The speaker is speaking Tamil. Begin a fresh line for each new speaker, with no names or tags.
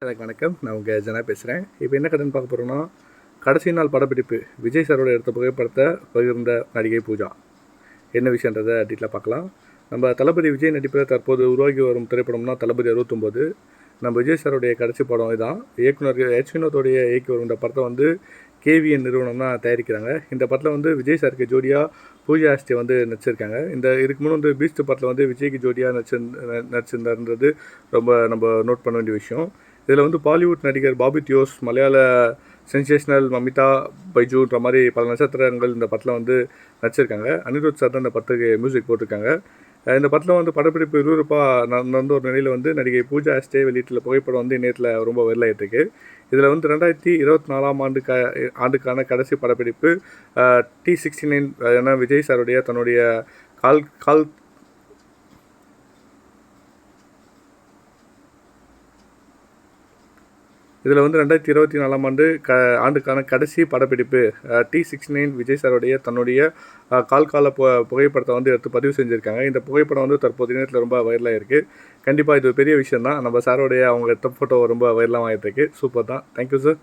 எனக்கு வணக்கம். நான் உங்கள் ஜனா பேசுகிறேன். இப்போ என்ன கதைன்னு பார்க்க போகிறோன்னா, கடைசி நாள் படப்பிடிப்பு விஜய் சாரோட எடுத்த புகைப்படத்தை பகிர்ந்த நடிகை பூஜா. என்ன விஷயன்றதை டீட்டெயிலாக பார்க்கலாம். நம்ம தளபதி விஜய் நடிப்பில் தற்போது உருவாகி வரும் திரைப்படம்னா தளபதி 69. நம்ம விஜய் சாரோடைய கடைசி படம் இதான். இயக்குனர் வினோதோடைய இயக்கி வரும் இந்த படத்தை வந்து கேவிஎன் நிறுவனம் தான் தயாரிக்கிறாங்க. இந்த படத்தில் வந்து விஜய் சாருக்கு ஜோடியாக பூஜா ஆஸ்டே வந்து நடிச்சிருக்காங்க. இதுக்கு முன்னே வந்து பீஸ்ட் படத்தில் வந்து விஜய்க்கு ஜோடியாக நடிச்சிருந்தாருன்றது ரொம்ப நம்ம நோட் பண்ண வேண்டிய விஷயம். இதில் வந்து பாலிவுட் நடிகர் பாபி தியோஸ், மலையாள சென்சேஷனல் மமிதா பைஜூன்ற மாதிரி பல நட்சத்திரங்கள் இந்த படத்தில் வந்து நடிச்சிருக்காங்க. அனிருத் சார் தான் இந்த படத்துக்கு மியூசிக் போட்டிருக்காங்க. இந்த படத்தில் வந்து படப்பிடிப்பு விறுவிறுப்பாக நடந்த ஒரு நிலையில் வந்து நடிகை பூஜா ஆஸ்டே வெளியிட்டுள்ள புகைப்படம் வந்து இணையத்தில் ரொம்ப வைரலாகிட்டு. இதில் வந்து 2024 ஆண்டுக்கான கடைசி படப்பிடிப்பு T69 என விஜய் சாருடைய தன்னுடைய கால் இதில் வந்து 2024 ஆண்டுக்கான கடைசி படப்பிடிப்பு T69 விஜய் சாருடைய தன்னுடைய கால புகைப்படத்தை வந்து எடுத்து பதிவு செஞ்சுருக்காங்க. இந்த புகைப்படம் வந்து தற்போது இணையத்தில் ரொம்ப வைரலாக இருக்குது. கண்டிப்பாக இது பெரிய விஷயம் தான். நம்ம சாரோடைய அவங்க எடுத்த ஃபோட்டோ ரொம்ப வைரலாக ஆகிட்டு இருக்கு. சூப்பர் தான். Thank you sir.